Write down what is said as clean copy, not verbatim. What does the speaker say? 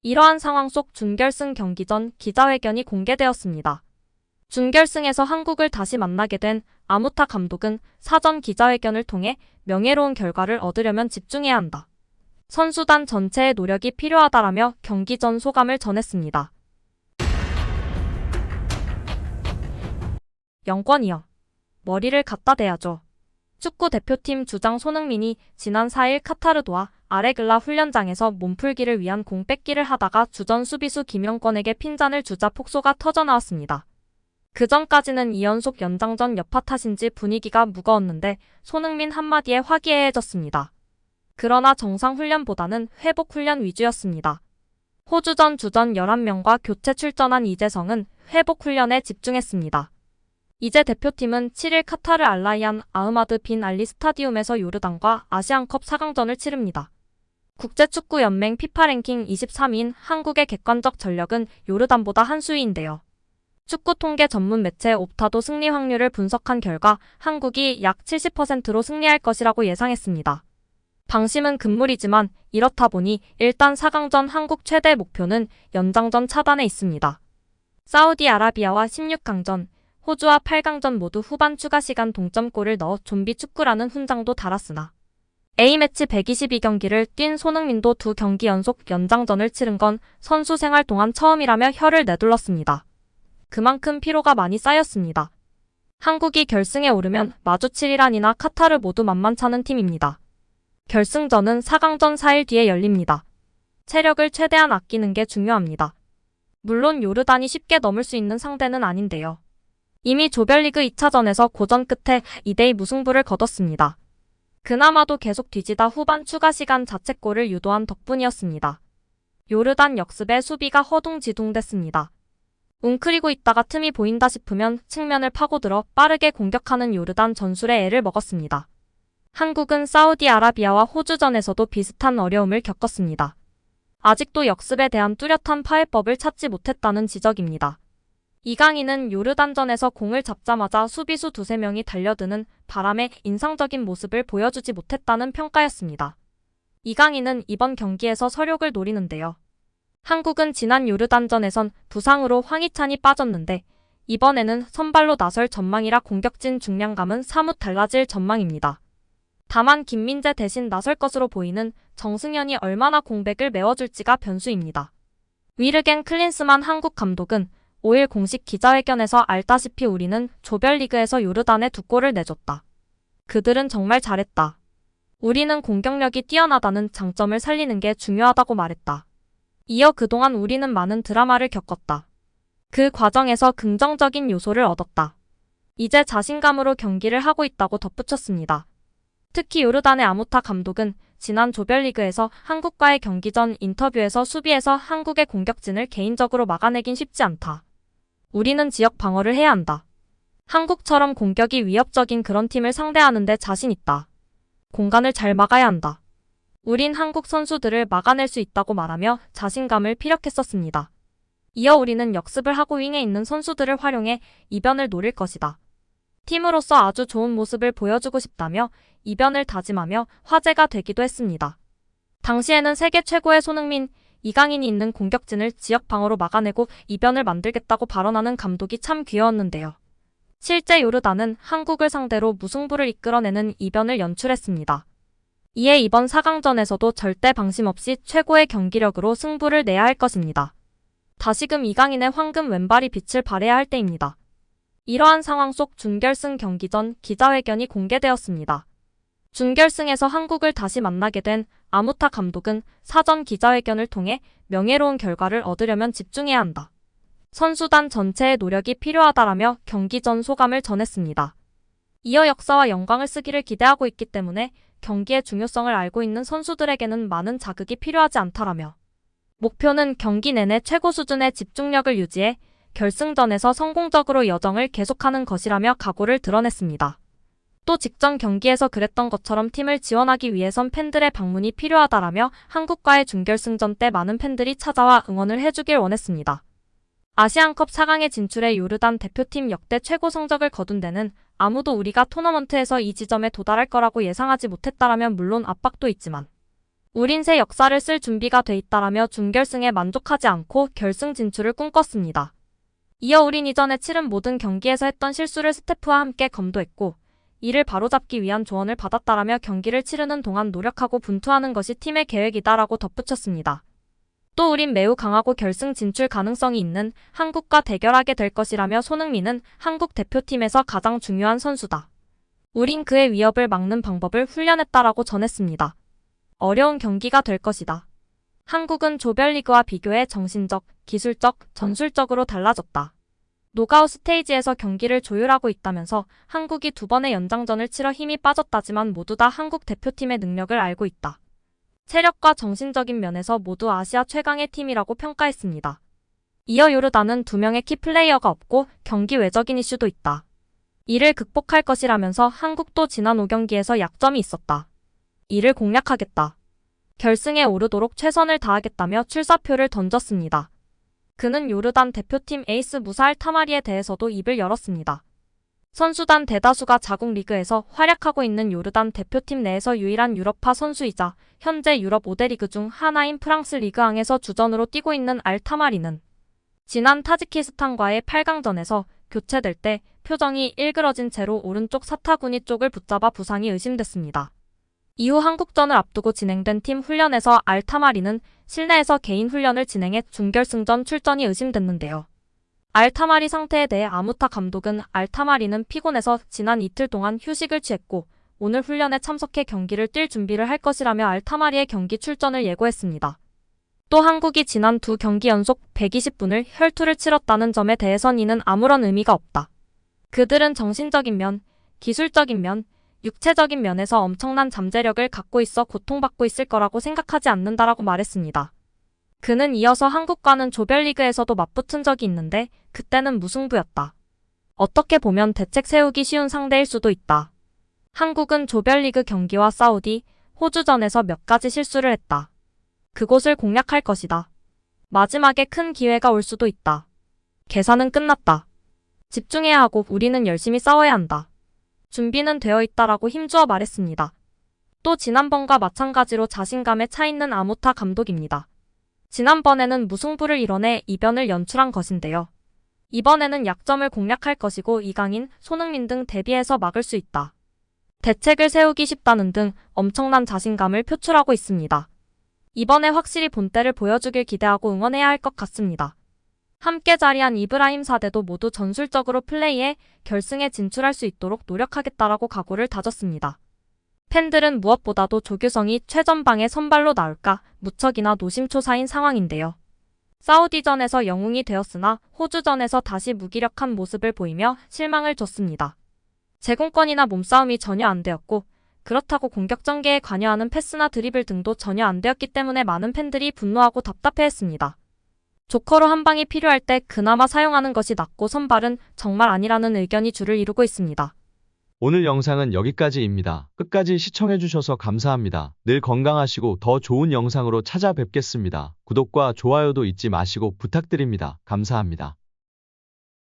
이러한 상황 속 준결승 경기 전 기자회견이 공개되었습니다. 준결승에서 한국을 다시 만나게 된 아무타 감독은 사전 기자회견을 통해 명예로운 결과를 얻으려면 집중해야 한다. 선수단 전체의 노력이 필요하다라며 경기 전 소감을 전했습니다. 영권이요. 머리를 갖다 대야죠. 축구 대표팀 주장 손흥민이 지난 4일 카타르 도하 아레글라 훈련장에서 몸풀기를 위한 공 뺏기를 하다가 주전 수비수 김영권에게 핀잔을 주자 폭소가 터져나왔습니다. 그 전까지는 2연속 연장전 여파 탓인지 분위기가 무거웠는데 손흥민 한마디에 화기애애해졌습니다. 그러나 정상 훈련보다는 회복 훈련 위주였습니다. 호주전 주전 11명과 교체 출전한 이재성은 회복 훈련에 집중했습니다. 이제 대표팀은 7일 카타르 알라이안 아흐마드 빈 알리 스타디움에서 요르단과 아시안컵 4강전을 치릅니다. 국제축구연맹 피파 랭킹 23위인 한국의 객관적 전력은 요르단보다 한 수위인데요. 축구 통계 전문 매체 옵타도 승리 확률을 분석한 결과 한국이 약 70%로 승리할 것이라고 예상했습니다. 방심은 금물이지만 이렇다 보니 일단 4강전 한국 최대 목표는 연장전 차단에 있습니다. 사우디아라비아와 16강전, 호주와 8강전 모두 후반 추가 시간 동점골을 넣어 좀비 축구라는 훈장도 달았으나 A매치 122경기를 뛴 손흥민도 2경기 연속 연장전을 치른 건 선수 생활 동안 처음이라며 혀를 내둘렀습니다. 그만큼 피로가 많이 쌓였습니다. 한국이 결승에 오르면 마주칠 이란이나 카타르 모두 만만찮은 팀입니다. 결승전은 4강전 4일 뒤에 열립니다. 체력을 최대한 아끼는 게 중요합니다. 물론 요르단이 쉽게 넘을 수 있는 상대는 아닌데요. 이미 조별리그 2차전에서 고전 끝에 2대2 무승부를 거뒀습니다. 그나마도 계속 뒤지다 후반 추가 시간 자책골을 유도한 덕분이었습니다. 요르단 역습에 수비가 허둥지둥됐습니다. 웅크리고 있다가 틈이 보인다 싶으면 측면을 파고들어 빠르게 공격하는 요르단 전술에 애를 먹었습니다. 한국은 사우디아라비아와 호주전에서도 비슷한 어려움을 겪었습니다. 아직도 역습에 대한 뚜렷한 파해법을 찾지 못했다는 지적입니다. 이강인은 요르단전에서 공을 잡자마자 수비수 2~3명이 달려드는 바람에 인상적인 모습을 보여주지 못했다는 평가였습니다. 이강인은 이번 경기에서 서력을 노리는데요. 한국은 지난 요르단전에선 부상으로 황희찬이 빠졌는데 이번에는 선발로 나설 전망이라 공격진 중량감은 사뭇 달라질 전망입니다. 다만 김민재 대신 나설 것으로 보이는 정승현이 얼마나 공백을 메워줄지가 변수입니다. 위르겐 클린스만 한국 감독은 5일 공식 기자회견에서 알다시피 우리는 조별리그에서 요르단에 2골을 내줬다. 그들은 정말 잘했다. 우리는 공격력이 뛰어나다는 장점을 살리는 게 중요하다고 말했다. 이어 그동안 우리는 많은 드라마를 겪었다. 그 과정에서 긍정적인 요소를 얻었다. 이제 자신감으로 경기를 하고 있다고 덧붙였습니다. 특히 요르단의 아무타 감독은 지난 조별리그에서 한국과의 경기 전 인터뷰에서 수비에서 한국의 공격진을 개인적으로 막아내긴 쉽지 않다. 우리는 지역 방어를 해야 한다. 한국처럼 공격이 위협적인 그런 팀을 상대하는데 자신 있다. 공간을 잘 막아야 한다. 우린 한국 선수들을 막아낼 수 있다고 말하며 자신감을 피력했었습니다. 이어 우리는 역습을 하고 윙에 있는 선수들을 활용해 이변을 노릴 것이다. 팀으로서 아주 좋은 모습을 보여주고 싶다며 이변을 다짐하며 화제가 되기도 했습니다. 당시에는 세계 최고의 손흥민, 이강인이 있는 공격진을 지역 방어로 막아내고 이변을 만들겠다고 발언하는 감독이 참 귀여웠는데요. 실제 요르단은 한국을 상대로 무승부를 이끌어내는 이변을 연출했습니다. 이에 이번 4강전에서도 절대 방심 없이 최고의 경기력으로 승부를 내야 할 것입니다. 다시금 이강인의 황금 왼발이 빛을 발해야 할 때입니다. 이러한 상황 속 준결승 경기 전 기자회견이 공개되었습니다. 준결승에서 한국을 다시 만나게 된 아무타 감독은 사전 기자회견을 통해 명예로운 결과를 얻으려면 집중해야 한다. 선수단 전체의 노력이 필요하다라며 경기 전 소감을 전했습니다. 이어 역사와 영광을 쓰기를 기대하고 있기 때문에 경기의 중요성을 알고 있는 선수들에게는 많은 자극이 필요하지 않다라며 목표는 경기 내내 최고 수준의 집중력을 유지해 결승전에서 성공적으로 여정을 계속하는 것이라며 각오를 드러냈습니다. 또 직전 경기에서 그랬던 것처럼 팀을 지원하기 위해선 팬들의 방문이 필요하다라며 한국과의 준결승전 때 많은 팬들이 찾아와 응원을 해주길 원했습니다. 아시안컵 4강에 진출해 요르단 대표팀 역대 최고 성적을 거둔 데는 아무도 우리가 토너먼트에서 이 지점에 도달할 거라고 예상하지 못했다라면 물론 압박도 있지만 우린 새 역사를 쓸 준비가 돼 있다라며 준결승에 만족하지 않고 결승 진출을 꿈꿨습니다. 이어 우린 이전에 치른 모든 경기에서 했던 실수를 스태프와 함께 검토했고 이를 바로잡기 위한 조언을 받았다라며 경기를 치르는 동안 노력하고 분투하는 것이 팀의 계획이다라고 덧붙였습니다. 또 우린 매우 강하고 결승 진출 가능성이 있는 한국과 대결하게 될 것이라며 손흥민은 한국 대표팀에서 가장 중요한 선수다. 우린 그의 위협을 막는 방법을 훈련했다라고 전했습니다. 어려운 경기가 될 것이다. 한국은 조별리그와 비교해 정신적, 기술적, 전술적으로 달라졌다. 노가웃 스테이지에서 경기를 조율하고 있다면서 한국이 2번의 연장전을 치러 힘이 빠졌다지만 모두 다 한국 대표팀의 능력을 알고 있다. 체력과 정신적인 면에서 모두 아시아 최강의 팀이라고 평가했습니다. 이어 요르단은 2명의 키플레이어가 없고 경기 외적인 이슈도 있다. 이를 극복할 것이라면서 한국도 지난 5경기에서 약점이 있었다. 이를 공략하겠다. 결승에 오르도록 최선을 다하겠다며 출사표를 던졌습니다. 그는 요르단 대표팀 에이스 무사 알타마리에 대해서도 입을 열었습니다. 선수단 대다수가 자국 리그에서 활약하고 있는 요르단 대표팀 내에서 유일한 유럽파 선수이자 현재 유럽 5대 리그 중 하나인 프랑스 리그앙에서 주전으로 뛰고 있는 알타마리는 지난 타지키스탄과의 8강전에서 교체될 때 표정이 일그러진 채로 오른쪽 사타구니 쪽을 붙잡아 부상이 의심됐습니다. 이후 한국전을 앞두고 진행된 팀 훈련에서 알타마리는 실내에서 개인 훈련을 진행해 준결승전 출전이 의심됐는데요. 알타마리 상태에 대해 아무타 감독은 알타마리는 피곤해서 지난 이틀 동안 휴식을 취했고 오늘 훈련에 참석해 경기를 뛸 준비를 할 것이라며 알타마리의 경기 출전을 예고했습니다. 또 한국이 지난 2경기 연속 120분을 혈투를 치렀다는 점에 대해선 이는 아무런 의미가 없다. 그들은 정신적인 면, 기술적인 면, 육체적인 면에서 엄청난 잠재력을 갖고 있어 고통받고 있을 거라고 생각하지 않는다라고 말했습니다. 그는 이어서 한국과는 조별리그에서도 맞붙은 적이 있는데 그때는 무승부였다. 어떻게 보면 대책 세우기 쉬운 상대일 수도 있다. 한국은 조별리그 경기와 사우디, 호주전에서 몇 가지 실수를 했다. 그곳을 공략할 것이다. 마지막에 큰 기회가 올 수도 있다. 계산은 끝났다. 집중해야 하고 우리는 열심히 싸워야 한다. 준비는 되어 있다라고 힘주어 말했습니다. 또 지난번과 마찬가지로 자신감에 차 있는 아모타 감독입니다. 지난번에는 무승부를 이뤄내 이변을 연출한 것인데요. 이번에는 약점을 공략할 것이고 이강인, 손흥민 등 대비해서 막을 수 있다. 대책을 세우기 쉽다는 등 엄청난 자신감을 표출하고 있습니다. 이번에 확실히 본때를 보여주길 기대하고 응원해야 할 것 같습니다. 함께 자리한 이브라임 사대도 모두 전술적으로 플레이해 결승에 진출할 수 있도록 노력하겠다라고 각오를 다졌습니다. 팬들은 무엇보다도 조규성이 최전방에 선발로 나올까 무척이나 노심초사인 상황인데요. 사우디전에서 영웅이 되었으나 호주전에서 다시 무기력한 모습을 보이며 실망을 줬습니다. 제공권이나 몸싸움이 전혀 안 되었고 그렇다고 공격 전개에 관여하는 패스나 드리블 등도 전혀 안 되었기 때문에 많은 팬들이 분노하고 답답해했습니다. 조커로 한 방이 필요할 때 그나마 사용하는 것이 낫고 선발은 정말 아니라는 의견이 주를 이루고 있습니다. 오늘 영상은 여기까지입니다. 끝까지 시청해주셔서 감사합니다. 늘 건강하시고 더 좋은 영상으로 찾아뵙겠습니다. 구독과 좋아요도 잊지 마시고 부탁드립니다. 감사합니다.